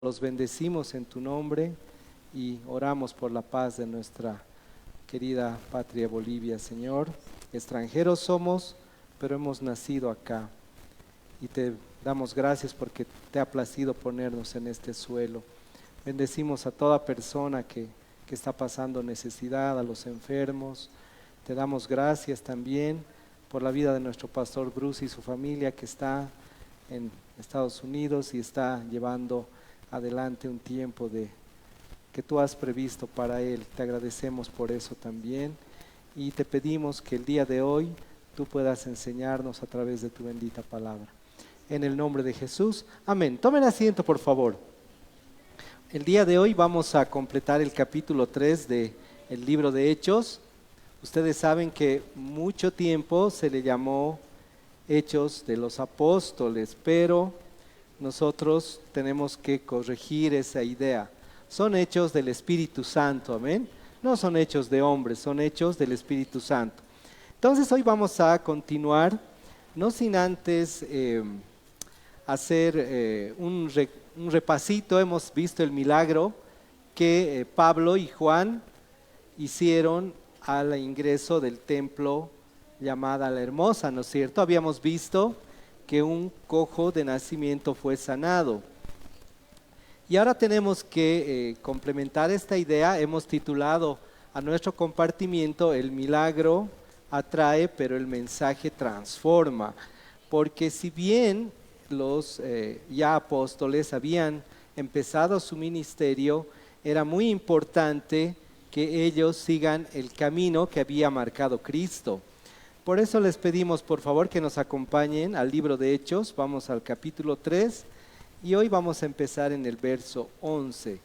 Los bendecimos en tu nombre y oramos por la paz de nuestra querida patria Bolivia, Señor. Extranjeros somos, pero hemos nacido acá y te damos gracias porque te ha placido ponernos en este suelo. Bendecimos a toda persona que está pasando necesidad, a los enfermos. Te damos gracias también por la vida de nuestro pastor Bruce y su familia que está en Estados Unidos y está llevando adelante un tiempo que tú has previsto para él. Te agradecemos por eso también y te pedimos que el día de hoy tú puedas enseñarnos a través de tu bendita palabra. En el nombre de Jesús, amén. Tomen asiento, por favor. El día de hoy vamos a completar el capítulo 3 del libro de Hechos. Ustedes saben que mucho tiempo se le llamó Hechos de los Apóstoles, pero nosotros tenemos que corregir esa idea. Son hechos del Espíritu Santo, amén. No son hechos de hombres, son hechos del Espíritu Santo. Entonces hoy vamos a continuar, no sin antes hacer un repasito. Hemos visto el milagro que Pablo y Juan hicieron al ingreso del templo llamada La Hermosa, ¿no es cierto? Habíamos visto que un cojo de nacimiento fue sanado. Y ahora tenemos que complementar esta idea. Hemos titulado a nuestro compartimiento El milagro atrae, pero el mensaje transforma. Porque si bien los ya apóstoles habían empezado su ministerio, era muy importante que ellos sigan el camino que había marcado Cristo. Por eso les pedimos por favor que nos acompañen al libro de Hechos. Vamos al capítulo 3 y hoy vamos a empezar en el verso 11.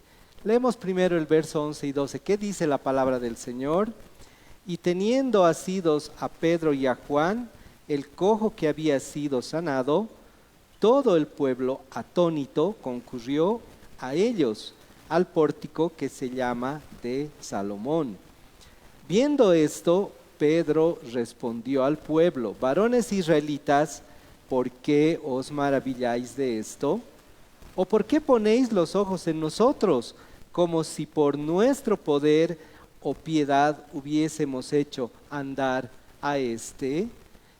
Leemos primero el verso 11 y 12. ¿Qué dice la palabra del Señor? Y teniendo asidos a Pedro y a Juan, el cojo que había sido sanado, todo el pueblo atónito concurrió a ellos, al pórtico que se llama de Salomón. Viendo esto, Pedro respondió al pueblo: varones israelitas, ¿por qué os maravilláis de esto? ¿O por qué ponéis los ojos en nosotros, como si por nuestro poder o piedad hubiésemos hecho andar a este?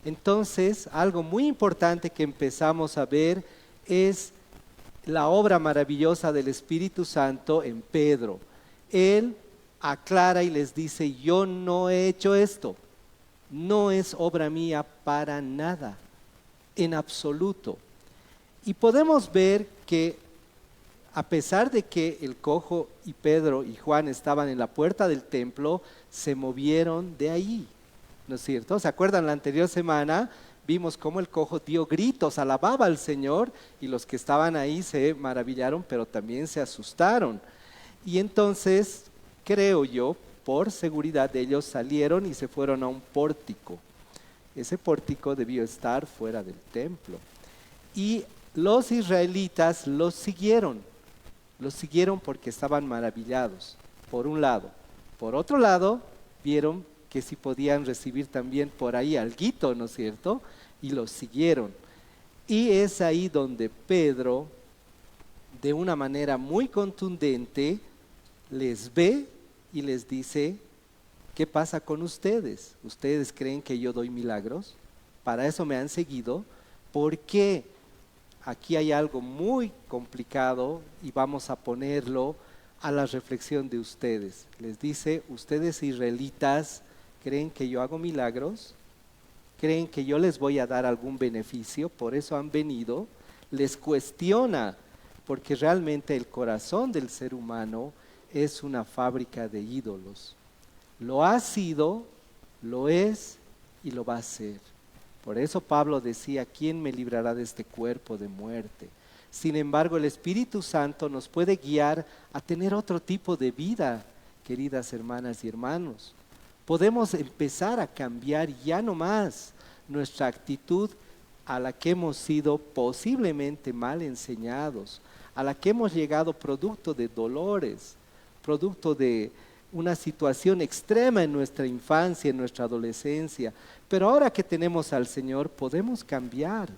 Entonces, algo muy importante que empezamos a ver es la obra maravillosa del Espíritu Santo en Pedro. Él aclara y les dice: yo no he hecho esto, no es obra mía para nada, en absoluto. Y podemos ver que a pesar de que el cojo y Pedro y Juan estaban en la puerta del templo, se movieron de ahí, ¿no es cierto? ¿Se acuerdan? La anterior semana vimos cómo el cojo dio gritos, alababa al Señor, y los que estaban ahí se maravillaron, pero también se asustaron. Y entonces, creo yo, por seguridad de ellos salieron y se fueron a un pórtico. Ese pórtico debió estar fuera del templo. Y los israelitas los siguieron porque estaban maravillados, por un lado. Por otro lado, vieron que si podían recibir también por ahí alguito, ¿no es cierto? Y los siguieron. Y es ahí donde Pedro, de una manera muy contundente, les ve y les dice: ¿qué pasa con ustedes? ¿Ustedes creen que yo doy milagros? ¿Para eso me han seguido? ¿Por qué? Aquí hay algo muy complicado y vamos a ponerlo a la reflexión de ustedes. Les dice: ¿ustedes israelitas creen que yo hago milagros? ¿Creen que yo les voy a dar algún beneficio? Por eso han venido. Les cuestiona, porque realmente el corazón del ser humano es una fábrica de ídolos. Lo ha sido, lo es y lo va a ser. Por eso Pablo decía: ¿quién me librará de este cuerpo de muerte? Sin embargo, el Espíritu Santo nos puede guiar a tener otro tipo de vida, queridas hermanas y hermanos. Podemos empezar a cambiar ya no más nuestra actitud a la que hemos sido posiblemente mal enseñados, a la que hemos llegado producto de dolores, producto de una situación extrema en nuestra infancia, en nuestra adolescencia. Pero ahora que tenemos al Señor, podemos cambiar.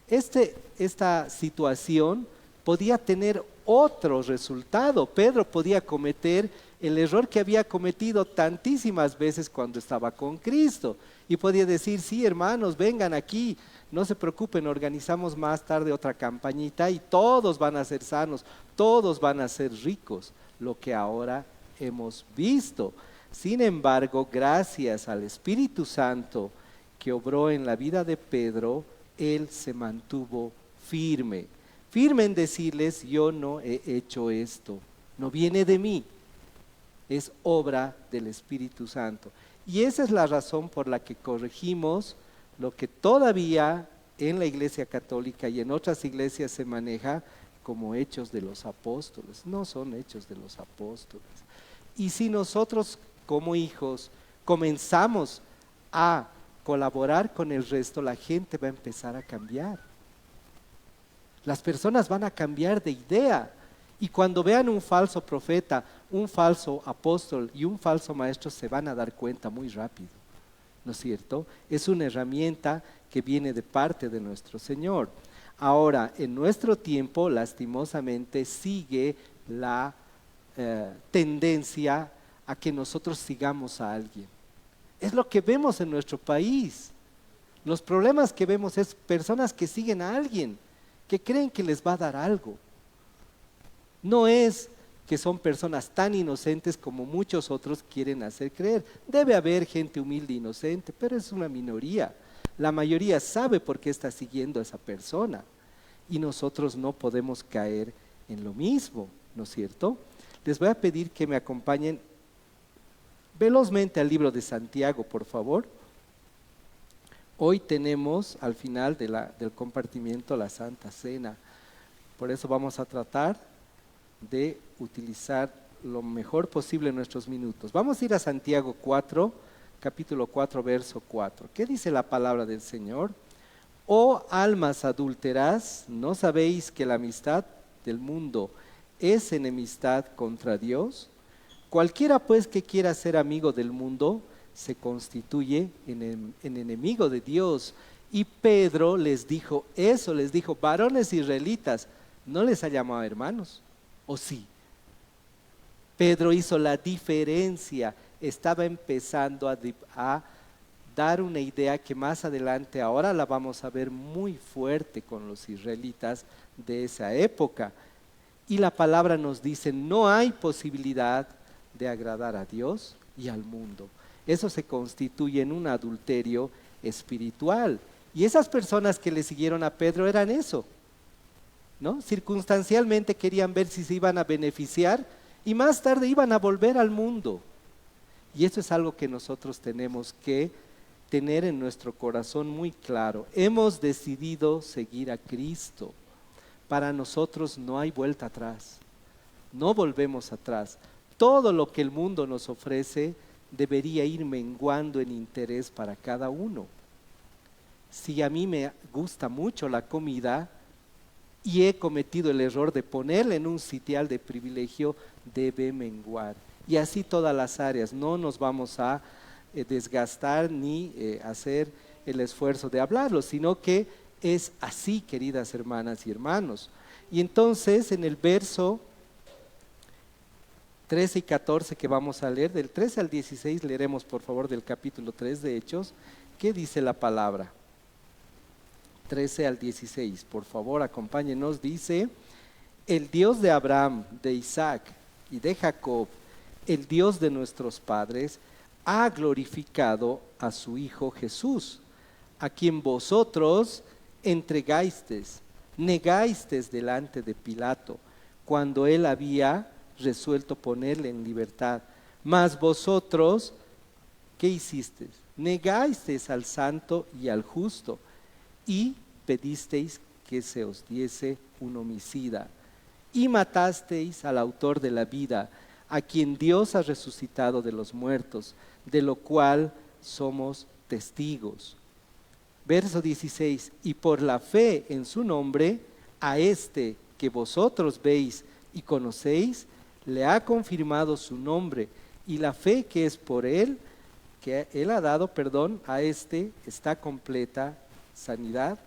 Esta situación podía tener otro resultado. Pedro podía cometer el error que había cometido tantísimas veces cuando estaba con Cristo. Y podía decir, sí, hermanos, vengan aquí, no se preocupen, organizamos más tarde otra campañita y todos van a ser sanos, todos van a ser ricos, lo que ahora hemos visto. Sin embargo, gracias al Espíritu Santo que obró en la vida de Pedro, él se mantuvo firme. Firme en decirles, yo no he hecho esto, no viene de mí, es obra del Espíritu Santo. Y esa es la razón por la que corregimos lo que todavía en la Iglesia Católica y en otras iglesias se maneja como hechos de los apóstoles. No son hechos de los apóstoles. Y si nosotros como hijos comenzamos a colaborar con el resto, la gente va a empezar a cambiar. Las personas van a cambiar de idea. Y cuando vean un falso profeta, un falso apóstol y un falso maestro, se van a dar cuenta muy rápido. ¿No es cierto? Es una herramienta que viene de parte de nuestro Señor. Ahora, en nuestro tiempo, lastimosamente, sigue la tendencia a que nosotros sigamos a alguien. Es lo que vemos en nuestro país. Los problemas que vemos es personas que siguen a alguien, que creen que les va a dar algo. No es que son personas tan inocentes como muchos otros quieren hacer creer. Debe haber gente humilde e inocente, pero es una minoría. La mayoría sabe por qué está siguiendo a esa persona. Y nosotros no podemos caer en lo mismo, ¿no es cierto? Les voy a pedir que me acompañen velozmente al libro de Santiago, por favor. Hoy tenemos al final del compartimiento la Santa Cena. Por eso vamos a tratar de utilizar lo mejor posible nuestros minutos. Vamos a ir a Santiago 4, capítulo 4, verso 4. ¿Qué dice la palabra del Señor? Oh almas adúlteras, ¿no sabéis que la amistad del mundo es enemistad contra Dios? Cualquiera pues que quiera ser amigo del mundo se constituye en enemigo de Dios. Y Pedro les dijo eso, les dijo, varones israelitas, ¿no les ha llamado hermanos? ¿O sí? Pedro hizo la diferencia, estaba empezando a dar una idea que más adelante ahora la vamos a ver muy fuerte con los israelitas de esa época. Y la palabra nos dice, no hay posibilidad de agradar a Dios y al mundo. Eso se constituye en un adulterio espiritual. Y esas personas que le siguieron a Pedro eran eso, ¿no? Circunstancialmente querían ver si se iban a beneficiar y más tarde iban a volver al mundo. Y eso es algo que nosotros tenemos que tener en nuestro corazón muy claro. Hemos decidido seguir a Cristo. Para nosotros no hay vuelta atrás. No volvemos atrás. Todo lo que el mundo nos ofrece debería ir menguando en interés para cada uno. Si a mí me gusta mucho la comida y he cometido el error de ponerla en un sitial de privilegio, debe menguar. Y así todas las áreas. No nos vamos a desgastar ni hacer el esfuerzo de hablarlo, sino que es así, queridas hermanas y hermanos. Y entonces en el verso 13 y 14 que vamos a leer, del 13 al 16 leeremos por favor del capítulo 3 de Hechos. ¿Qué dice la palabra? 13 al 16, por favor acompáñenos. Dice, el Dios de Abraham, de Isaac y de Jacob, el Dios de nuestros padres, ha glorificado a su Hijo Jesús, a quien vosotros entregasteis, negasteis delante de Pilato, cuando él había resuelto ponerle en libertad. Mas vosotros, ¿qué hicisteis? Negasteis al santo y al justo, y pedisteis que se os diese un homicida, y matasteis al autor de la vida, a quien Dios ha resucitado de los muertos, de lo cual somos testigos. Verso 16, y por la fe en su nombre, a este que vosotros veis y conocéis, le ha confirmado su nombre, y la fe que es por él, que él ha dado, a este está completa sanidad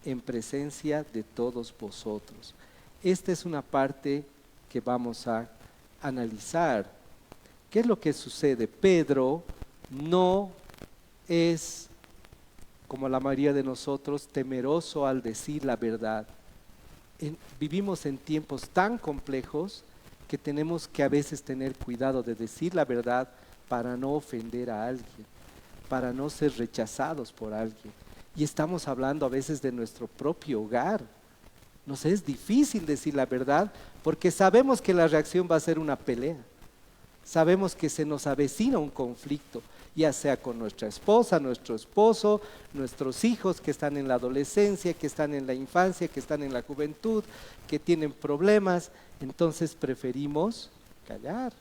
en presencia de todos vosotros. esta es una parte que vamos a analizar. ¿Qué es lo que sucede? Pedro no es, como la mayoría de nosotros, temeroso al decir la verdad. Vivimos en tiempos tan complejos que tenemos que a veces tener cuidado de decir la verdad para no ofender a alguien, para no ser rechazados por alguien. Y estamos hablando a veces de nuestro propio hogar. Nos es difícil decir la verdad porque sabemos que la reacción va a ser una pelea. Sabemos que se nos avecina un conflicto, ya sea con nuestra esposa, nuestro esposo, nuestros hijos que están en la adolescencia, que están en la infancia, que están en la juventud, que tienen problemas. Entonces preferimos callar.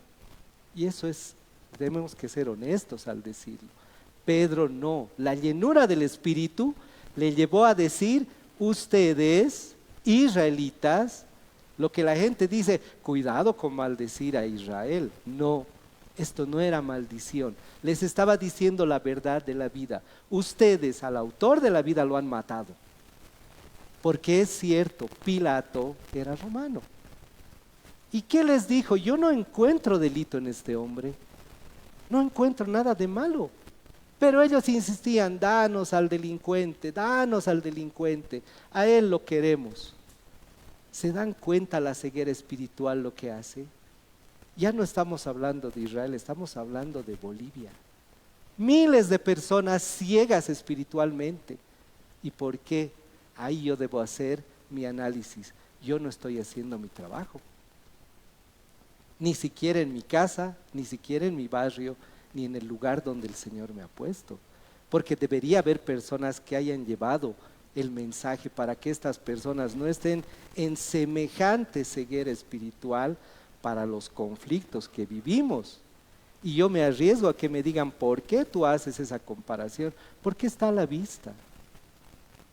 Y eso es, tenemos que ser honestos al decirlo. Pedro no, la llenura del Espíritu le llevó a decir: ustedes, israelitas, lo que la gente dice, cuidado con maldecir a Israel. No, esto no era maldición. Les estaba diciendo la verdad de la vida. Ustedes al autor de la vida lo han matado. Porque es cierto, Pilato era romano. ¿Y qué les dijo? Yo no encuentro delito en este hombre. No encuentro nada de malo. Pero ellos insistían: danos al delincuente, danos al delincuente. A él lo queremos. ¿Se dan cuenta la ceguera espiritual lo que hace? Ya no estamos hablando de Israel, estamos hablando de Bolivia. Miles de personas ciegas espiritualmente. ¿Y por qué? Ahí yo debo hacer mi análisis. Yo no estoy haciendo mi trabajo. Ni siquiera en mi casa, ni siquiera en mi barrio, ni en el lugar donde el Señor me ha puesto. Porque debería haber personas que hayan llevado el mensaje para que estas personas no estén en semejante ceguera espiritual para los conflictos que vivimos. Y yo me arriesgo a que me digan: ¿por qué tú haces esa comparación? Porque está a la vista.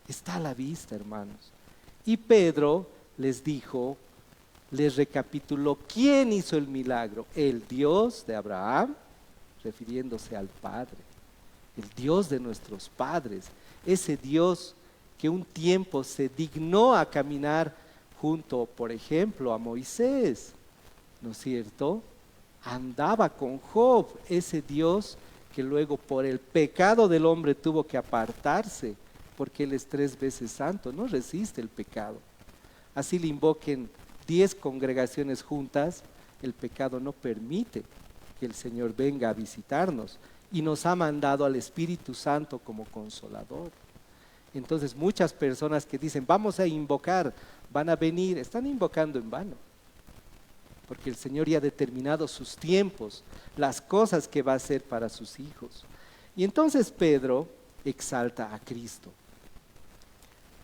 Está a la vista, hermanos. Y Pedro les dijo, les recapituló quién hizo el milagro: el Dios de Abraham, refiriéndose al Padre, el Dios de nuestros padres, ese Dios que un tiempo se dignó a caminar junto, por ejemplo, a Moisés, ¿no es cierto? Andaba con Job, ese Dios que luego por el pecado del hombre tuvo que apartarse, porque Él es 3 veces santo, no resiste el pecado. Así le invoquen 10 congregaciones juntas, el pecado no permite que el Señor venga a visitarnos, y nos ha mandado al Espíritu Santo como consolador. Entonces muchas personas que dicen: vamos a invocar, van a venir, están invocando en vano, porque el Señor ya ha determinado sus tiempos, las cosas que va a hacer para sus hijos. Y entonces Pedro exalta a Cristo,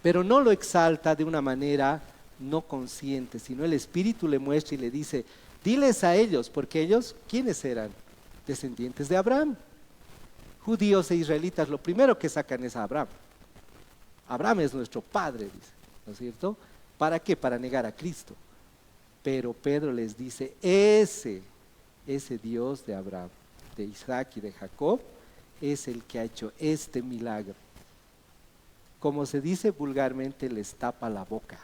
pero no lo exalta de una manera no consciente, sino el Espíritu le muestra y le dice: diles a ellos, porque ellos, ¿quiénes eran? Descendientes de Abraham. Judíos e israelitas, lo primero que sacan es a Abraham. Abraham es nuestro padre, dice, ¿no es cierto? ¿Para qué? Para negar a Cristo. Pero Pedro les dice: ese Dios de Abraham, de Isaac y de Jacob, es el que ha hecho este milagro. Como se dice vulgarmente, les tapa la boca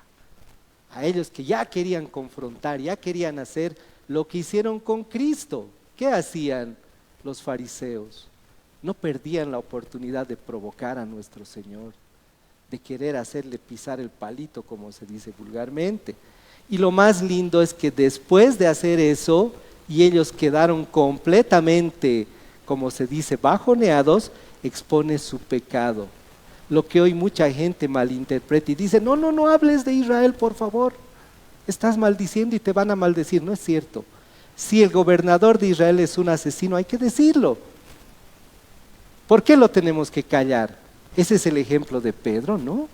a ellos que ya querían confrontar, ya querían hacer lo que hicieron con Cristo. ¿Qué hacían los fariseos? No perdían la oportunidad de provocar a nuestro Señor, de querer hacerle pisar el palito, como se dice vulgarmente. Y lo más lindo es que después de hacer eso, y ellos quedaron completamente, como se dice, bajoneados, expone su pecado. Lo que hoy mucha gente malinterpreta y dice: no, no, no hables de Israel, por favor. Estás maldiciendo y te van a maldecir. No es cierto. Si el gobernador de Israel es un asesino, hay que decirlo. ¿Por qué lo tenemos que callar? ¿Ese es el ejemplo de Pedro? No,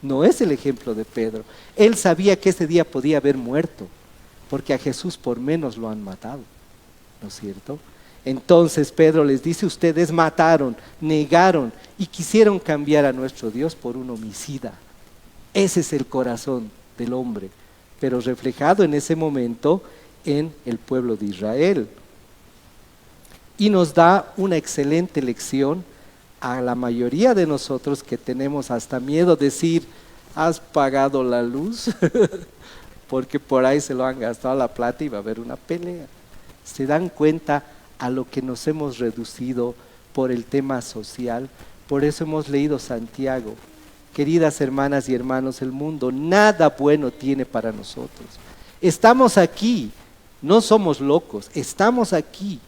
no es el ejemplo de Pedro. Él sabía que ese día podía haber muerto, porque a Jesús por menos lo han matado, ¿no es cierto? Entonces Pedro les dice: ustedes mataron, negaron y quisieron cambiar a nuestro Dios por un homicida. Ese es el corazón del hombre, pero reflejado en ese momento en el pueblo de Israel. Y nos da una excelente lección a la mayoría de nosotros que tenemos hasta miedo de decir: has pagado la luz, porque por ahí se lo han gastado la plata y va a haber una pelea. ¿Se dan cuenta a lo que nos hemos reducido por el tema social? Por eso hemos leído Santiago. Queridas hermanas y hermanos, el mundo nada bueno tiene para nosotros. Estamos aquí, no somos locos, estamos aquí.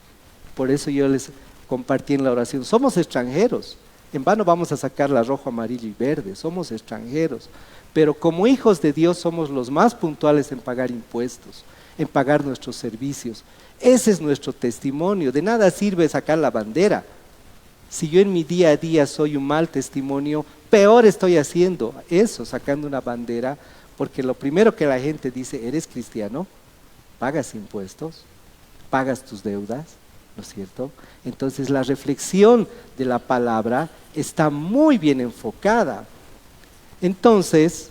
Por eso yo les compartí en la oración, somos extranjeros. En vano vamos a sacar la rojo, amarillo y verde, somos extranjeros. Pero como hijos de Dios somos los más puntuales en pagar impuestos, en pagar nuestros servicios. Ese es nuestro testimonio. De nada sirve sacar la bandera. Si yo en mi día a día soy un mal testimonio, peor estoy haciendo eso, sacando una bandera, porque lo primero que la gente dice, ¿eres cristiano? ¿Pagas impuestos? ¿Pagas tus deudas? ¿No es cierto? Entonces la reflexión de la palabra está muy bien enfocada. Entonces,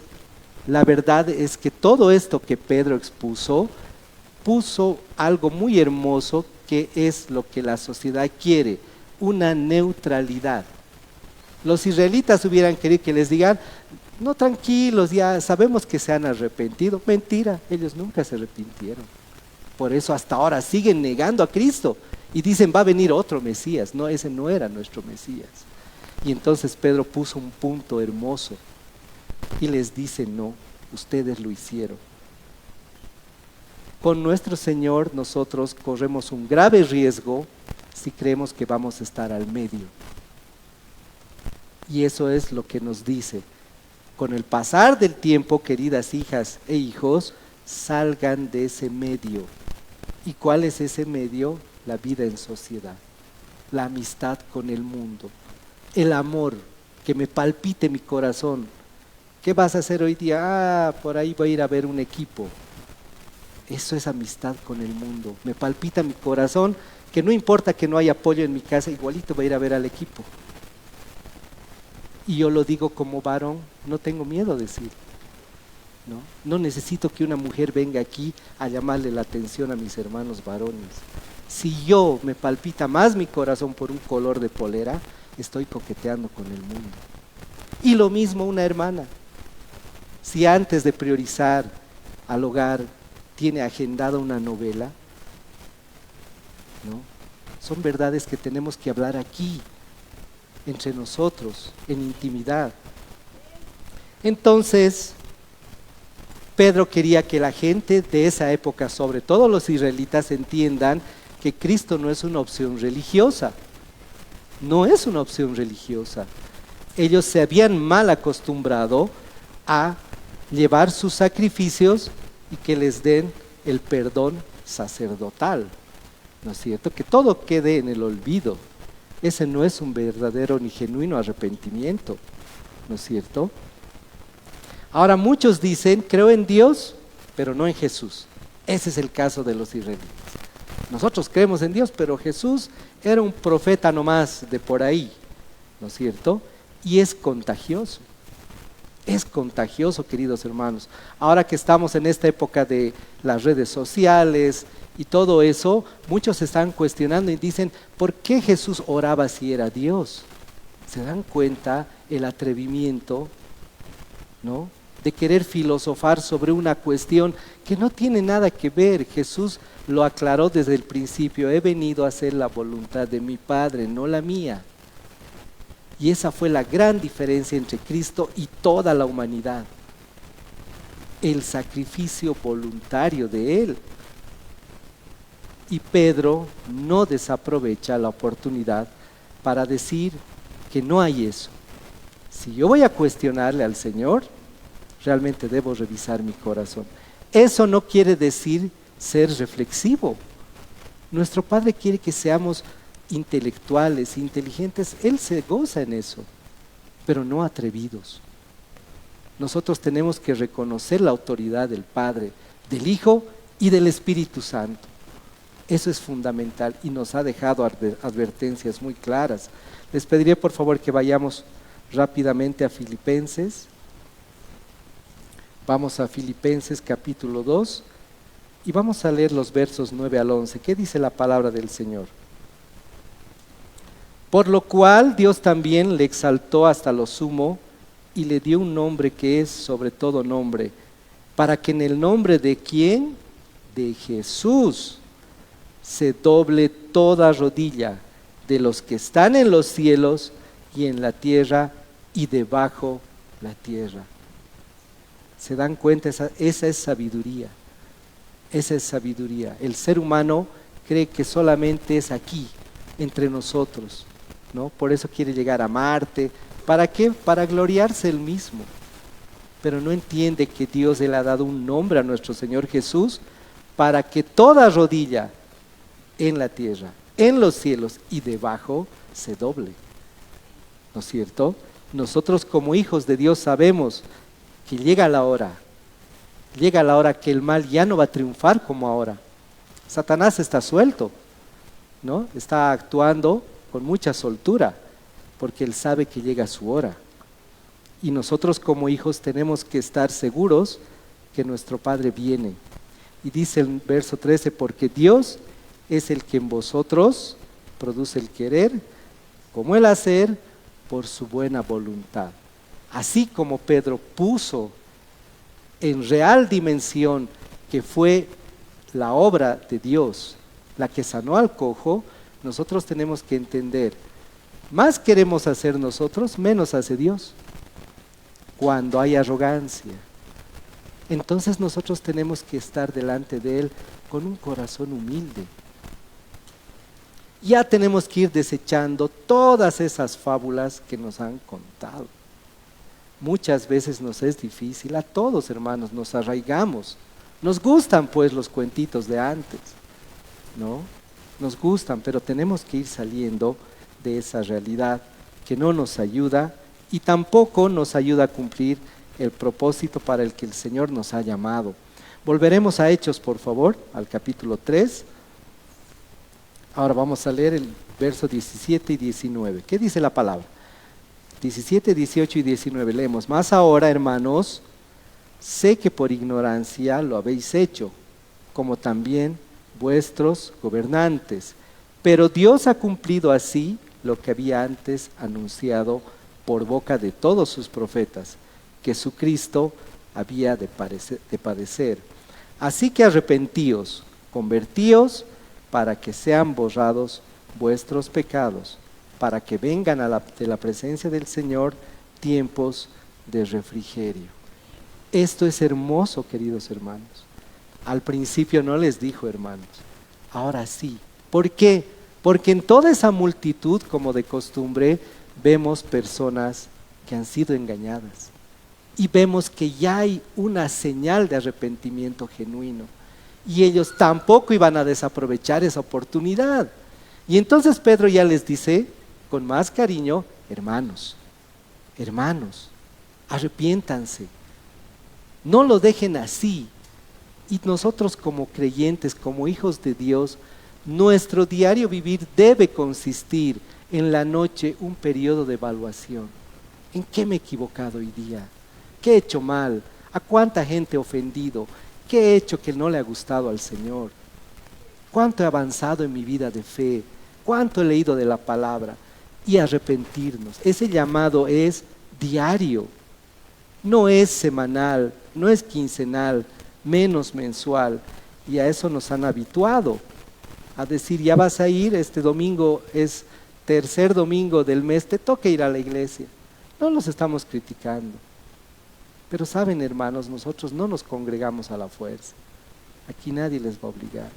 la verdad es que todo esto que Pedro expuso, puso algo muy hermoso que es lo que la sociedad quiere, una neutralidad. Los israelitas hubieran querido que les digan, no, tranquilos, ya sabemos que se han arrepentido. Mentira, ellos nunca se arrepintieron. Por eso hasta ahora siguen negando a Cristo y dicen, va a venir otro Mesías. No, ese no era nuestro Mesías. Y entonces Pedro puso un punto hermoso y les dice, no, ustedes lo hicieron. Con nuestro Señor nosotros corremos un grave riesgo si creemos que vamos a estar al medio. Y eso es lo que nos dice. Con el pasar del tiempo, queridas hijas e hijos, salgan de ese medio. ¿Y cuál es ese medio? La vida en sociedad, la amistad con el mundo, el amor, que me palpite mi corazón. ¿Qué vas a hacer hoy día? Por ahí voy a ir a ver un equipo. Eso es amistad con el mundo. Me palpita mi corazón, que no importa que no haya apoyo en mi casa, igualito voy a ir a ver al equipo. Y yo lo digo como varón, no tengo miedo de decir. No necesito que una mujer venga aquí a llamarle la atención a mis hermanos varones. Si yo me palpita más mi corazón por un color de polera, estoy coqueteando con el mundo. Y lo mismo una hermana. Si antes de priorizar al hogar tiene agendada una novela, ¿no? Son verdades que tenemos que hablar aquí, entre nosotros, en intimidad. Entonces, Pedro quería que la gente de esa época, sobre todo los israelitas, entiendan que Cristo no es una opción religiosa. No es una opción religiosa. Ellos se habían mal acostumbrado a llevar sus sacrificios y que les den el perdón sacerdotal. ¿No es cierto? Que todo quede en el olvido. Ese no es un verdadero ni genuino arrepentimiento. ¿No es cierto? Ahora muchos dicen, creo en Dios, pero no en Jesús. Ese es el caso de los israelitas. Nosotros creemos en Dios, pero Jesús era un profeta nomás de por ahí, ¿no es cierto? Y es contagioso. Es contagioso, queridos hermanos. Ahora que estamos en esta época de las redes sociales y todo eso, muchos se están cuestionando y dicen, ¿por qué Jesús oraba si era Dios? ¿Se dan cuenta el atrevimiento, ¿no?, de querer filosofar sobre una cuestión que no tiene nada que ver? Jesús lo aclaró desde el principio, he venido a hacer la voluntad de mi Padre, no la mía. Y esa fue la gran diferencia entre Cristo y toda la humanidad. El sacrificio voluntario de Él. Y Pedro no desaprovecha la oportunidad para decir que no hay eso. Si yo voy a cuestionarle al Señor, realmente debo revisar mi corazón. Eso no quiere decir ser reflexivo. Nuestro Padre quiere que seamos intelectuales, inteligentes. Él se goza en eso, pero no atrevidos. Nosotros tenemos que reconocer la autoridad del Padre, del Hijo y del Espíritu Santo. Eso es fundamental y nos ha dejado advertencias muy claras. Les pediré por favor que vayamos rápidamente a Filipenses. Vamos a Filipenses capítulo 2 y vamos a leer los versos 9 al 11. ¿Qué dice la palabra del Señor? Por lo cual Dios también le exaltó hasta lo sumo y le dio un nombre que es sobre todo nombre, para que en el nombre de ¿quién? De Jesús se doble toda rodilla de los que están en los cielos y en la tierra y debajo la tierra. ¿Se dan cuenta? Esa es sabiduría. Esa es sabiduría. El ser humano cree que solamente es aquí, entre nosotros, ¿no? Por eso quiere llegar a Marte. ¿Para qué? Para gloriarse él mismo. Pero no entiende que Dios le ha dado un nombre a nuestro Señor Jesús para que toda rodilla en la tierra, en los cielos y debajo se doble. ¿No es cierto? Nosotros como hijos de Dios sabemos que llega la hora que el mal ya no va a triunfar como ahora. Satanás está suelto, ¿no? Está actuando con mucha soltura, porque él sabe que llega su hora. Y nosotros como hijos tenemos que estar seguros que nuestro Padre viene. Y dice el verso 13, porque Dios es el que en vosotros produce el querer, como el hacer, por su buena voluntad. Así como Pedro puso en real dimensión que fue la obra de Dios la que sanó al cojo, nosotros tenemos que entender, más queremos hacer nosotros, menos hace Dios. Cuando hay arrogancia, entonces nosotros tenemos que estar delante de Él con un corazón humilde. Ya tenemos que ir desechando todas esas fábulas que nos han contado. Muchas veces nos es difícil, a todos hermanos nos arraigamos. Nos gustan pues los cuentitos de antes, ¿no? Nos gustan, pero tenemos que ir saliendo de esa realidad que no nos ayuda y tampoco nos ayuda a cumplir el propósito para el que el Señor nos ha llamado. Volveremos a Hechos, por favor, al capítulo 3. Ahora vamos a leer el verso 17 y 19. ¿Qué dice la palabra? 17, 18 y 19 leemos. Mas ahora, hermanos, sé que por ignorancia lo habéis hecho, como también vuestros gobernantes. Pero Dios ha cumplido así lo que había antes anunciado por boca de todos sus profetas, que su Cristo había de padecer. Así que arrepentíos, convertíos, para que sean borrados vuestros pecados, para que vengan de la presencia del Señor tiempos de refrigerio. Esto es hermoso, queridos hermanos. Al principio no les dijo hermanos, ahora sí. ¿Por qué? Porque en toda esa multitud, como de costumbre, vemos personas que han sido engañadas. Y vemos que ya hay una señal de arrepentimiento genuino. Y ellos tampoco iban a desaprovechar esa oportunidad. Y entonces Pedro ya les dice, con más cariño, hermanos, arrepiéntanse. No lo dejen así. Y nosotros como creyentes, como hijos de Dios, nuestro diario vivir debe consistir en la noche un periodo de evaluación. ¿En qué me he equivocado hoy día? ¿Qué he hecho mal? ¿A cuánta gente he ofendido? ¿Qué he hecho que no le ha gustado al Señor? ¿Cuánto he avanzado en mi vida de fe? ¿Cuánto he leído de la palabra? Y arrepentirnos. Ese llamado es diario. No es semanal, no es quincenal, menos mensual. Y a eso nos han habituado. A decir, ya vas a ir, este domingo es tercer domingo del mes, te toca ir a la iglesia. No los estamos criticando. Pero saben, hermanos, nosotros no nos congregamos a la fuerza. Aquí nadie les va a obligar.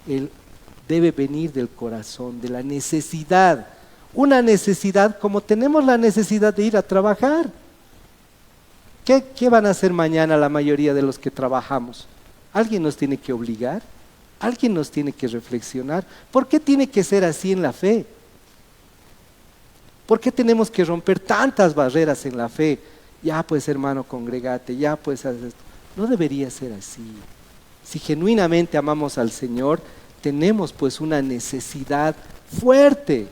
Él debe venir del corazón, de la necesidad. Una necesidad como tenemos la necesidad de ir a trabajar. ¿Qué van a hacer mañana la mayoría de los que trabajamos? ¿Alguien nos tiene que obligar? ¿Alguien nos tiene que reflexionar? ¿Por qué tiene que ser así en la fe? ¿Por qué tenemos que romper tantas barreras en la fe? Ya pues hermano, congregate, ya pues haz esto. No debería ser así. Si genuinamente amamos al Señor, tenemos pues una necesidad fuerte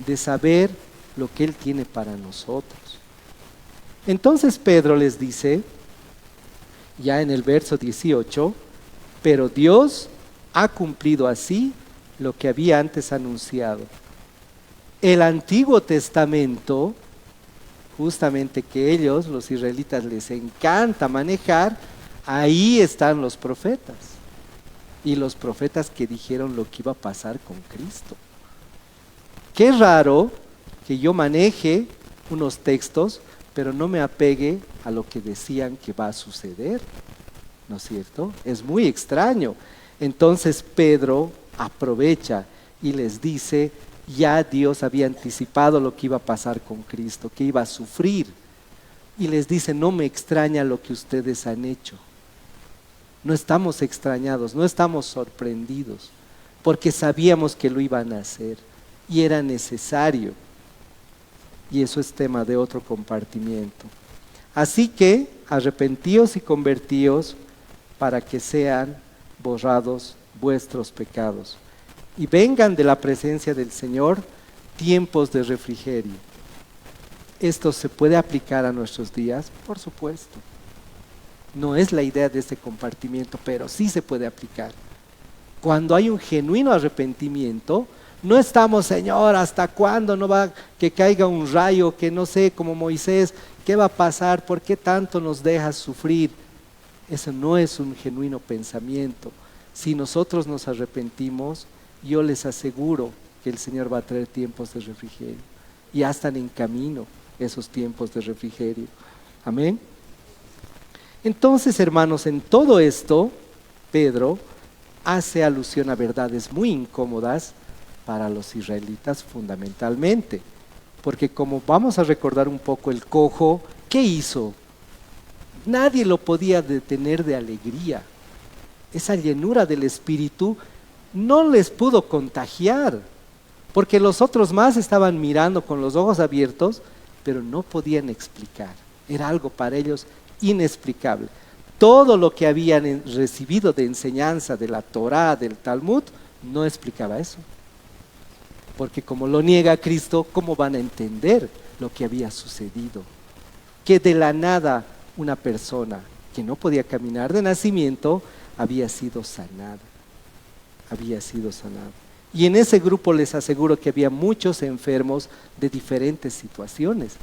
de saber lo que Él tiene para nosotros. Entonces Pedro les dice, ya en el verso 18, pero Dios ha cumplido así lo que había antes anunciado. El Antiguo Testamento justamente que ellos, los israelitas, les encanta manejar, ahí están los profetas. Y los profetas que dijeron lo que iba a pasar con Cristo. Qué raro que yo maneje unos textos, pero no me apegue a lo que decían que va a suceder, ¿no es cierto? Es muy extraño. Entonces Pedro aprovecha y les dice, ya Dios había anticipado lo que iba a pasar con Cristo, que iba a sufrir. Y les dice, no me extraña lo que ustedes han hecho. No estamos extrañados, no estamos sorprendidos, porque sabíamos que lo iban a hacer y era necesario. Y eso es tema de otro compartimiento. Así que arrepentíos y convertíos para que sean borrados vuestros pecados. Y vengan de la presencia del Señor tiempos de refrigerio. ¿Esto se puede aplicar a nuestros días? Por supuesto. No es la idea de este compartimiento, pero sí se puede aplicar. Cuando hay un genuino arrepentimiento, no estamos, Señor, ¿hasta cuándo no va que caiga un rayo, que no sé, como Moisés, qué va a pasar? ¿Por qué tanto nos dejas sufrir? Eso no es un genuino pensamiento. Si nosotros nos arrepentimos, yo les aseguro que el Señor va a traer tiempos de refrigerio. Ya están en camino esos tiempos de refrigerio. Amén. Entonces, hermanos, en todo esto, Pedro hace alusión a verdades muy incómodas para los israelitas fundamentalmente. Porque como vamos a recordar un poco el cojo, ¿qué hizo? Nadie lo podía detener de alegría. Esa llenura del Espíritu no les pudo contagiar, porque los otros más estaban mirando con los ojos abiertos, pero no podían explicar. Era algo para ellos inexplicable. Todo lo que habían recibido de enseñanza de la Torá, del Talmud, no explicaba eso. Porque como lo niega Cristo, ¿cómo van a entender lo que había sucedido? Que de la nada una persona que no podía caminar de nacimiento había sido sanada. Había sido sanada. Y en ese grupo les aseguro que había muchos enfermos de diferentes situaciones.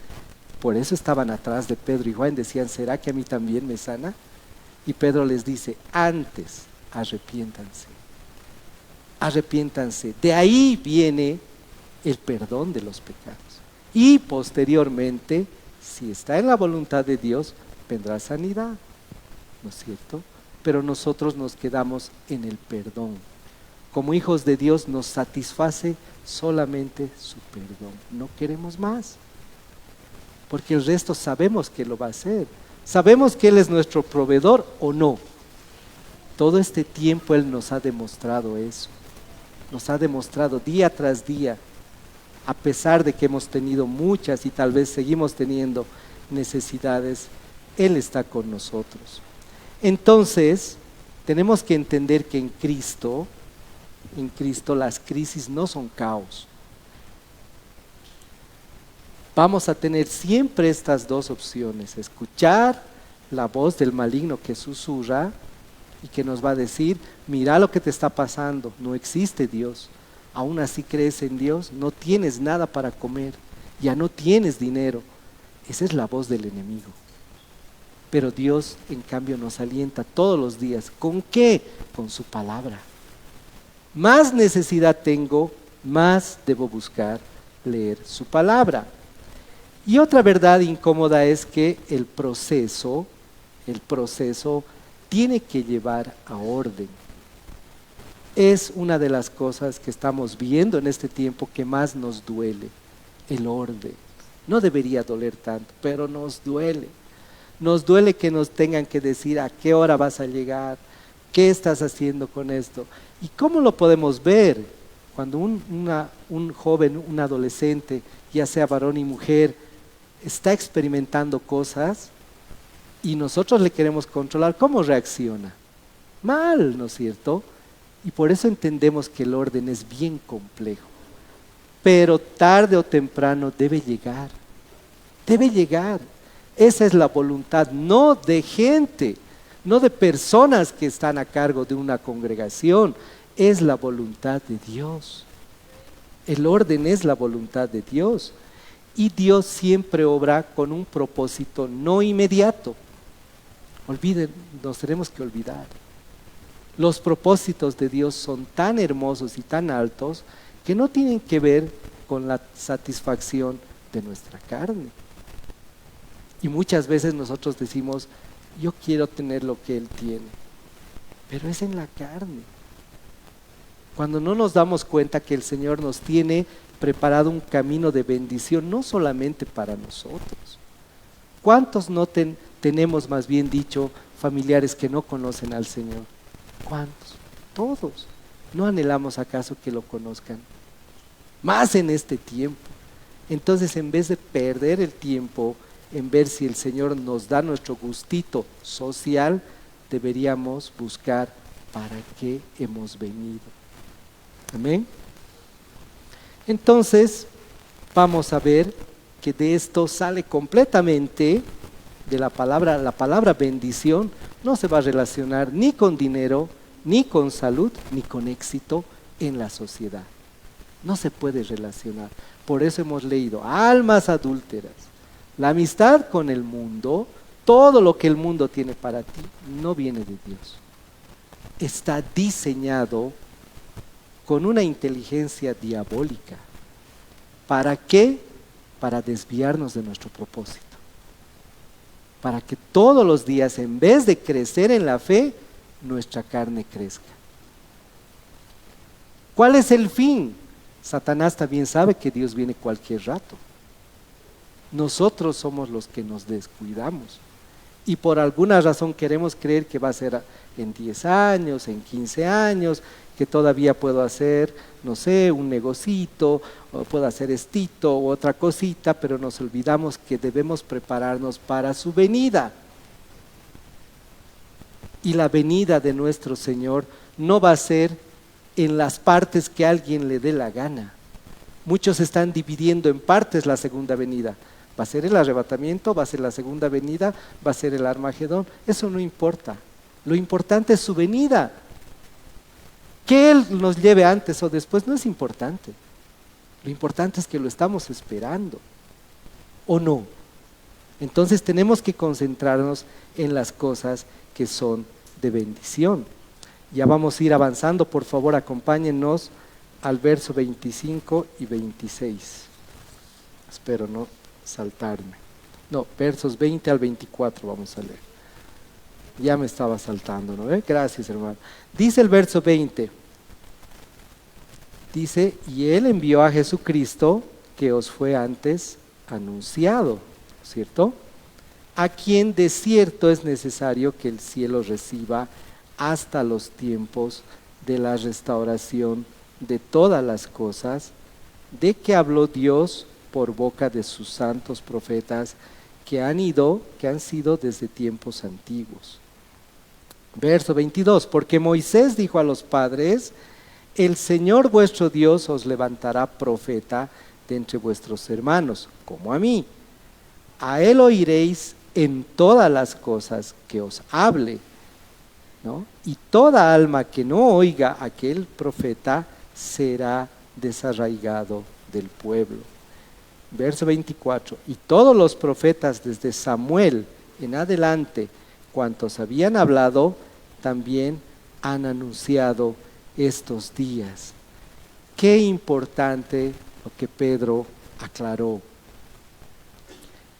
Por eso estaban atrás de Pedro y Juan, decían, ¿será que a mí también me sana? Y Pedro les dice, antes arrepiéntanse. Arrepiéntanse. De ahí viene el perdón de los pecados. Y posteriormente, si está en la voluntad de Dios, vendrá sanidad. ¿No es cierto? Pero nosotros nos quedamos en el perdón. Como hijos de Dios nos satisface solamente su perdón. No queremos más. Porque el resto sabemos que lo va a hacer. Sabemos que Él es nuestro proveedor o no. Todo este tiempo Él nos ha demostrado eso. Nos ha demostrado día tras día, a pesar de que hemos tenido muchas y tal vez seguimos teniendo necesidades, Él está con nosotros. Entonces, tenemos que entender que en Cristo las crisis no son caos. Vamos a tener siempre estas dos opciones: escuchar la voz del maligno que susurra y que nos va a decir, mira lo que te está pasando, no existe Dios, aún así crees en Dios, no tienes nada para comer, ya no tienes dinero. Esa es la voz del enemigo. Pero Dios, en cambio, nos alienta todos los días. ¿Con qué? Con su palabra. Más necesidad tengo, más debo buscar leer su palabra. Y otra verdad incómoda es que el proceso tiene que llevar a orden. Es una de las cosas que estamos viendo en este tiempo que más nos duele, el orden. No debería doler tanto, pero nos duele. Nos duele que nos tengan que decir a qué hora vas a llegar, qué estás haciendo con esto. ¿Y cómo lo podemos ver? Cuando un joven, un adolescente, ya sea varón y mujer, está experimentando cosas y nosotros le queremos controlar, ¿cómo reacciona? Mal, ¿no es cierto? Y por eso entendemos que el orden es bien complejo. Pero tarde o temprano debe llegar. Debe llegar. Esa es la voluntad, no de gente, no de personas que están a cargo de una congregación. Es la voluntad de Dios. El orden es la voluntad de Dios. Y Dios siempre obra con un propósito no inmediato. Nos tenemos que olvidar. Los propósitos de Dios son tan hermosos y tan altos que no tienen que ver con la satisfacción de nuestra carne. Y muchas veces nosotros decimos, yo quiero tener lo que Él tiene, pero es en la carne. Cuando no nos damos cuenta que el Señor nos tiene preparado un camino de bendición, no solamente para nosotros. ¿Cuántos no tenemos, más bien dicho, familiares que no conocen al Señor? ¿Cuántos? Todos. ¿No anhelamos acaso que lo conozcan? Más en este tiempo. Entonces, en vez de perder el tiempo en ver si el Señor nos da nuestro gustito social, deberíamos buscar para qué hemos venido. Amén. Entonces, vamos a ver que de esto sale completamente de la palabra bendición no se va a relacionar ni con dinero, ni con salud, ni con éxito en la sociedad. No se puede relacionar. Por eso hemos leído almas adúlteras, la amistad con el mundo, todo lo que el mundo tiene para ti no viene de Dios. Está diseñado con una inteligencia diabólica. ¿Para qué? Para desviarnos de nuestro propósito. Para que todos los días, en vez de crecer en la fe, nuestra carne crezca. ¿Cuál es el fin? Satanás también sabe que Dios viene cualquier rato. Nosotros somos los que nos descuidamos. Y por alguna razón queremos creer que va a ser en 10 años, en 15 años, que todavía puedo hacer, no sé, un negocito, o puedo hacer estito u otra cosita, pero nos olvidamos que debemos prepararnos para su venida. Y la venida de nuestro Señor no va a ser en las partes que alguien le dé la gana. Muchos están dividiendo en partes la segunda venida. Va a ser el arrebatamiento, va a ser la segunda venida, va a ser el Armagedón. Eso no importa. Lo importante es su venida. Que Él nos lleve antes o después no es importante. Lo importante es que lo estamos esperando. ¿O no? Entonces tenemos que concentrarnos en las cosas que son de bendición. Ya vamos a ir avanzando, por favor acompáñennos al verso 25 y 26. Espero no saltarme. No, versos 20 al 24 vamos a leer. Ya me estaba saltando, ¿no? Gracias, hermano. Dice el verso 20. Dice, y Él envió a Jesucristo que os fue antes anunciado, ¿cierto? A quien de cierto es necesario que el cielo reciba hasta los tiempos de la restauración de todas las cosas, de que habló Dios por boca de sus santos profetas que han sido desde tiempos antiguos. Verso 22, porque Moisés dijo a los padres, el Señor vuestro Dios os levantará profeta de entre vuestros hermanos, como a mí. A él oiréis en todas las cosas que os hable, ¿no? Y toda alma que no oiga a aquel profeta será desarraigado del pueblo. Verso 24, y todos los profetas desde Samuel en adelante, cuantos habían hablado, también han anunciado estos días. Qué importante lo que Pedro aclaró.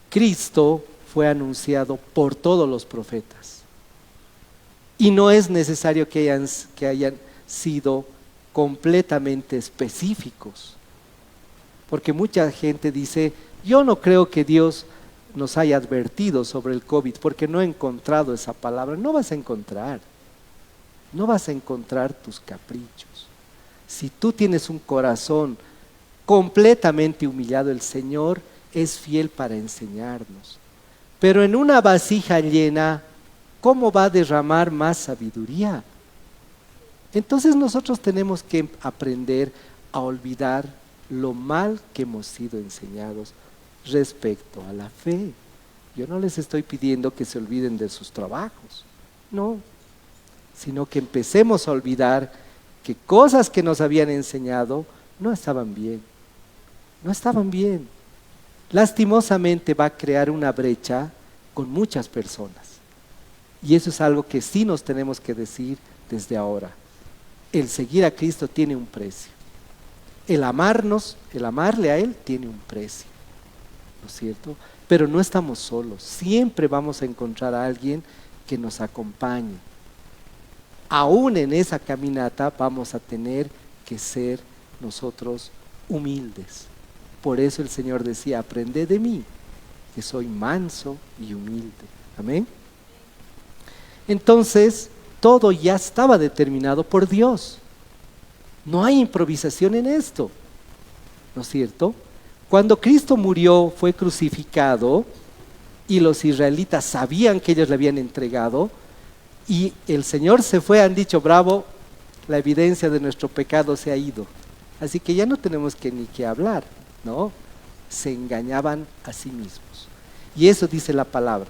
Cristo fue anunciado por todos los profetas. Y no es necesario que hayan sido completamente específicos. Porque mucha gente dice, yo no creo que Dios nos haya advertido sobre el COVID porque no he encontrado esa palabra. No vas a encontrar. No vas a encontrar tus caprichos. Si tú tienes un corazón completamente humillado, el Señor es fiel para enseñarnos. Pero en una vasija llena, ¿cómo va a derramar más sabiduría? Entonces nosotros tenemos que aprender a olvidar lo mal que hemos sido enseñados respecto a la fe. Yo no les estoy pidiendo que se olviden de sus trabajos, no, sino que empecemos a olvidar que cosas que nos habían enseñado no estaban bien, no estaban bien. lastimosamente va a crear una brecha con muchas personas. Y eso es algo que sí nos tenemos que decir desde ahora. El seguir a Cristo tiene un precio. El amarnos, el amarle a Él tiene un precio, ¿no es cierto? Pero no estamos solos, siempre vamos a encontrar a alguien que nos acompañe. Aún en esa caminata vamos a tener que ser nosotros humildes. Por eso el Señor decía, aprended de mí, que soy manso y humilde. Amén. Entonces, todo ya estaba determinado por Dios. No hay improvisación en esto, ¿no es cierto? Cuando Cristo murió, fue crucificado, y los israelitas sabían que ellos le habían entregado, y el Señor se fue, han dicho, bravo, la evidencia de nuestro pecado se ha ido. Así que ya no tenemos ni que hablar, ¿no? Se engañaban a sí mismos. Y eso dice la palabra.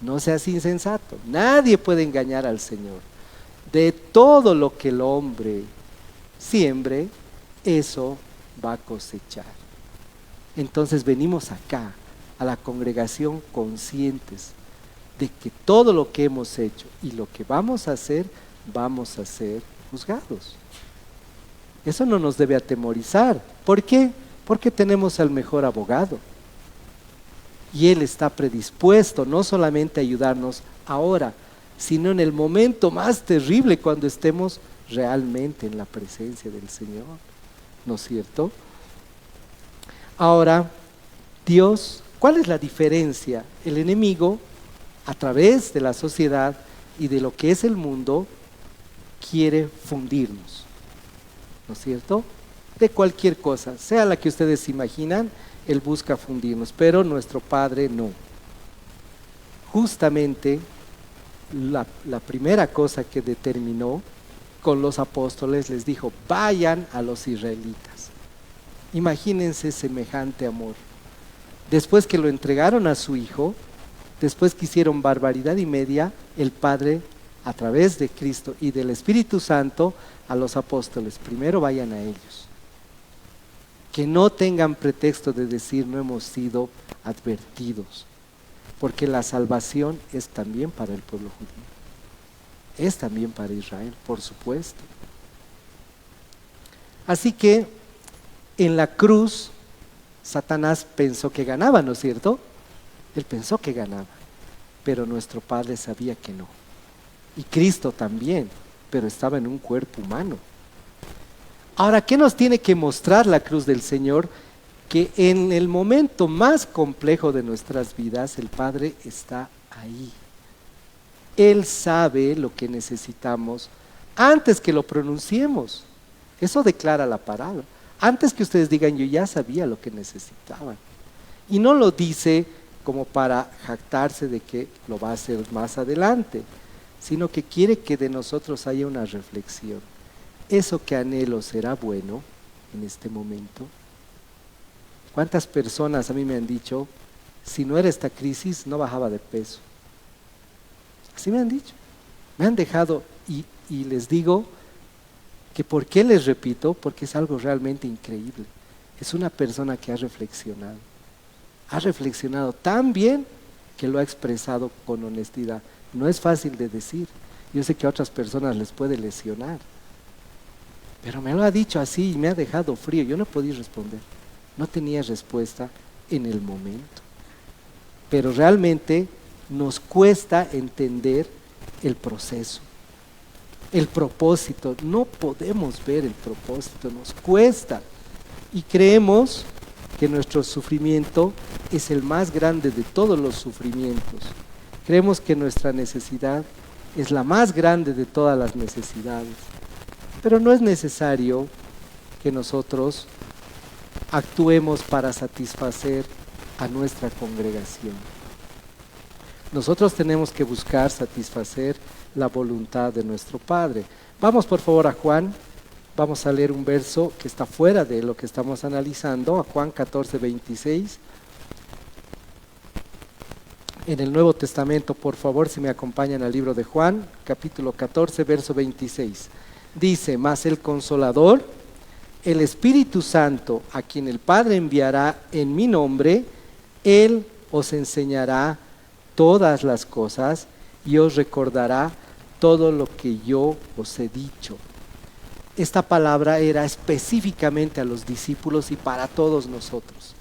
No seas insensato. Nadie puede engañar al Señor. De todo lo que el hombre siembre, eso va a cosechar. Entonces venimos acá, a la congregación, conscientes de que todo lo que hemos hecho y lo que vamos a ser juzgados. Eso no nos debe atemorizar. ¿Por qué? Porque tenemos al mejor abogado. Y Él está predispuesto no solamente a ayudarnos ahora, sino en el momento más terrible, cuando estemos realmente en la presencia del Señor. ¿No es cierto? Ahora, Dios, ¿cuál es la diferencia? El enemigo, a través de la sociedad y de lo que es el mundo, quiere fundirnos. ¿No es cierto? De cualquier cosa, sea la que ustedes imaginan, Él busca fundirnos, pero nuestro Padre no. Justamente la primera cosa que determinó con los apóstoles, les dijo, vayan a los israelitas. Imagínense semejante amor. Después que lo entregaron a su hijo, después que hicieron barbaridad y media, el Padre, a través de Cristo y del Espíritu Santo, a los apóstoles, primero vayan a ellos. Que no tengan pretexto de decir no hemos sido advertidos, porque la salvación es también para el pueblo judío, es también para Israel, por supuesto. Así que en la cruz Satanás pensó que ganaba, ¿no es cierto? Él pensó que ganaba, pero nuestro Padre sabía que no. Y Cristo también, pero estaba en un cuerpo humano. Ahora, ¿qué nos tiene que mostrar la cruz del Señor? Que en el momento más complejo de nuestras vidas, el Padre está ahí. Él sabe lo que necesitamos antes que lo pronunciemos. Eso declara la palabra. Antes que ustedes digan, yo ya sabía lo que necesitaban. Y no lo dice como para jactarse de que lo va a hacer más adelante, sino que quiere que de nosotros haya una reflexión. ¿Eso que anhelo será bueno en este momento? ¿Cuántas personas a mí me han dicho, si no era esta crisis, no bajaba de peso? Así me han dicho. Me han dejado y les digo que ¿por qué les repito? Porque es algo realmente increíble. Es una persona que ha reflexionado. Ha reflexionado tan bien que lo ha expresado con honestidad. No es fácil de decir. Yo sé que a otras personas les puede lesionar. Pero me lo ha dicho así y me ha dejado frío. Yo no podía responder. No tenía respuesta en el momento. Pero realmente nos cuesta entender el proceso, el propósito. No podemos ver el propósito, nos cuesta. Y creemos que nuestro sufrimiento es el más grande de todos los sufrimientos. Creemos que nuestra necesidad es la más grande de todas las necesidades. Pero no es necesario que nosotros actuemos para satisfacer a nuestra congregación. Nosotros tenemos que buscar satisfacer la voluntad de nuestro Padre. Vamos por favor a Juan, vamos a leer un verso que está fuera de lo que estamos analizando, a Juan 14:26. En el Nuevo Testamento, por favor, si me acompañan al libro de Juan, capítulo 14, verso 26. Dice, mas el Consolador, el Espíritu Santo, a quien el Padre enviará en mi nombre, Él os enseñará todas las cosas y os recordará todo lo que yo os he dicho. Esta palabra era específicamente a los discípulos y para todos nosotros.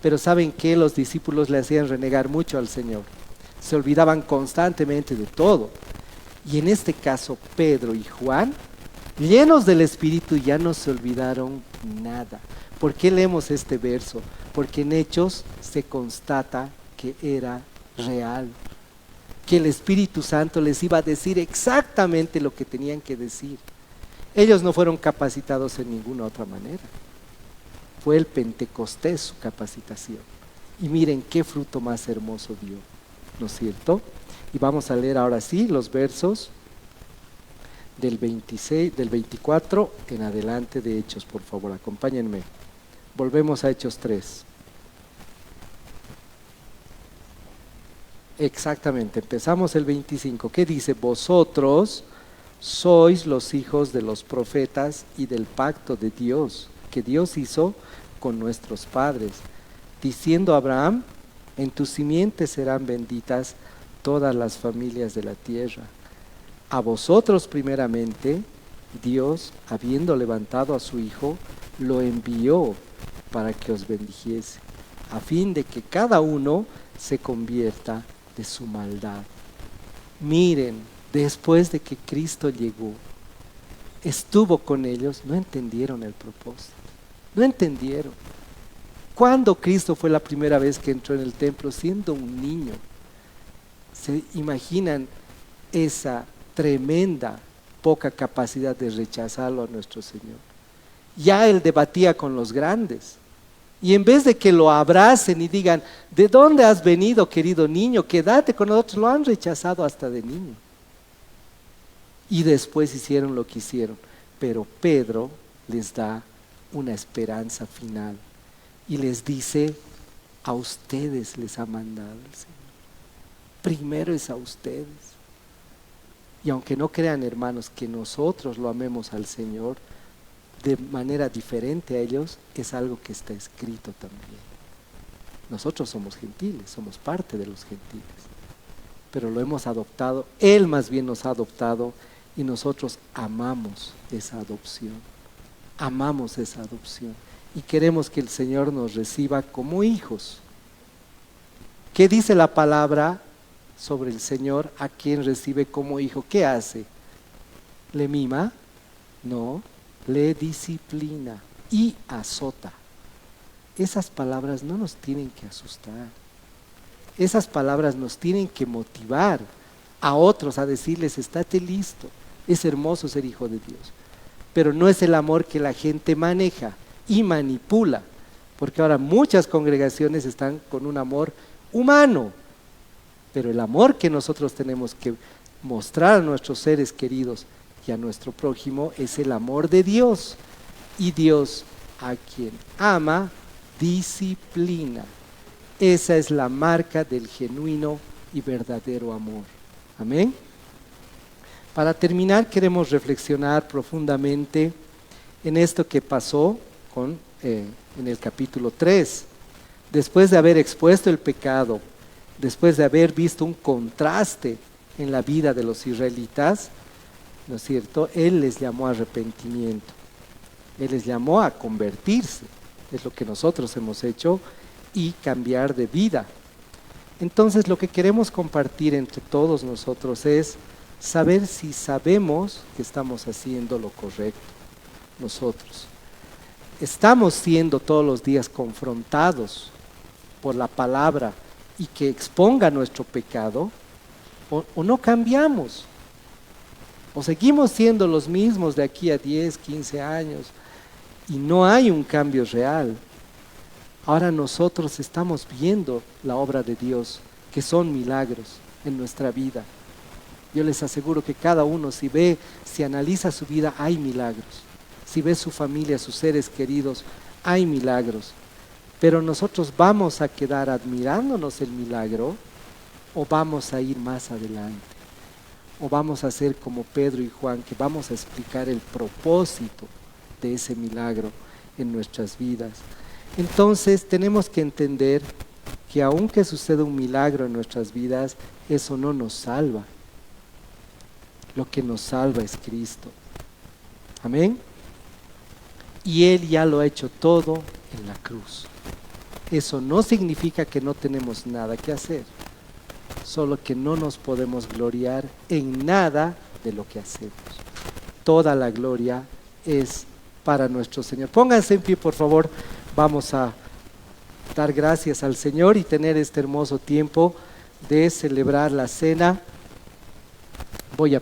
Pero ¿saben qué? Los discípulos le hacían renegar mucho al Señor. Se olvidaban constantemente de todo. Y en este caso, Pedro y Juan, llenos del Espíritu, ya no se olvidaron nada. ¿Por qué leemos este verso? Porque en Hechos se constata que era real, que el Espíritu Santo les iba a decir exactamente lo que tenían que decir. Ellos no fueron capacitados en ninguna otra manera. Fue el Pentecostés su capacitación. Y miren qué fruto más hermoso dio, ¿no es cierto? Y vamos a leer ahora sí los versos del 26, del 24 en adelante de Hechos, por favor, acompáñenme. Volvemos a Hechos 3. Exactamente, empezamos el 25. ¿Qué dice? Vosotros sois los hijos de los profetas y del pacto de Dios, que Dios hizo con nuestros padres, diciendo a Abraham, en tu simiente serán benditas todas las familias de la tierra. A vosotros primeramente, Dios, habiendo levantado a su Hijo, lo envió para que os bendijese, a fin de que cada uno se convierta de su maldad. Miren, después de que Cristo llegó, estuvo con ellos, no entendieron el propósito, no entendieron. ¿Cuándo Cristo fue la primera vez que entró en el templo siendo un niño? ¿Se imaginan esa tremenda poca capacidad de rechazarlo a nuestro Señor? Ya Él debatía con los grandes. Y en vez de que lo abracen y digan, ¿de dónde has venido, querido niño? Quédate con nosotros. Lo han rechazado hasta de niño. Y después hicieron lo que hicieron. Pero Pedro les da una esperanza final. Y les dice, a ustedes les ha mandado el Señor. Primero es a ustedes. Y aunque no crean, hermanos, que nosotros lo amemos al Señor de manera diferente a ellos, es algo que está escrito también. Nosotros somos gentiles, somos parte de los gentiles, pero lo hemos adoptado, Él más bien nos ha adoptado y nosotros amamos esa adopción, amamos esa adopción y queremos que el Señor nos reciba como hijos. ¿Qué dice la palabra sobre el Señor a quien recibe como hijo? ¿Qué hace? ¿Le mima? No. Le disciplina y azota. Esas palabras no nos tienen que asustar. Esas palabras nos tienen que motivar a otros a decirles, estate listo. Es hermoso ser hijo de Dios. Pero no es el amor que la gente maneja y manipula. Porque ahora muchas congregaciones están con un amor humano. Pero el amor que nosotros tenemos que mostrar a nuestros seres queridos y a nuestro prójimo es el amor de Dios. Y Dios, a quien ama, disciplina. Esa es la marca del genuino y verdadero amor. Amén. Para terminar, queremos reflexionar profundamente en esto que pasó en el capítulo 3. Después de haber expuesto el pecado, después de haber visto un contraste en la vida de los israelitas, ¿no es cierto? Él les llamó a arrepentimiento. Él les llamó a convertirse. Es lo que nosotros hemos hecho y cambiar de vida. Entonces lo que queremos compartir entre todos nosotros es saber si sabemos que estamos haciendo lo correcto. Nosotros estamos siendo todos los días confrontados por la palabra y que exponga nuestro pecado o no cambiamos. O seguimos siendo los mismos de aquí a 10, 15 años y no hay un cambio real. Ahora nosotros estamos viendo la obra de Dios, que son milagros en nuestra vida. Yo les aseguro que cada uno, si analiza su vida, hay milagros. Si ve su familia, sus seres queridos, hay milagros. Pero nosotros vamos a quedar admirándonos el milagro o vamos a ir más adelante. O vamos a ser como Pedro y Juan, que vamos a explicar el propósito de ese milagro en nuestras vidas. Entonces tenemos que entender que aunque suceda un milagro en nuestras vidas, eso no nos salva. Lo que nos salva es Cristo. Amén. Y Él ya lo ha hecho todo en la cruz. Eso no significa que no tenemos nada que hacer, solo que no nos podemos gloriar en nada de lo que hacemos. Toda la gloria es para nuestro Señor. Pónganse en pie, por favor. Vamos a dar gracias al Señor y tener este hermoso tiempo de celebrar la cena. Voy a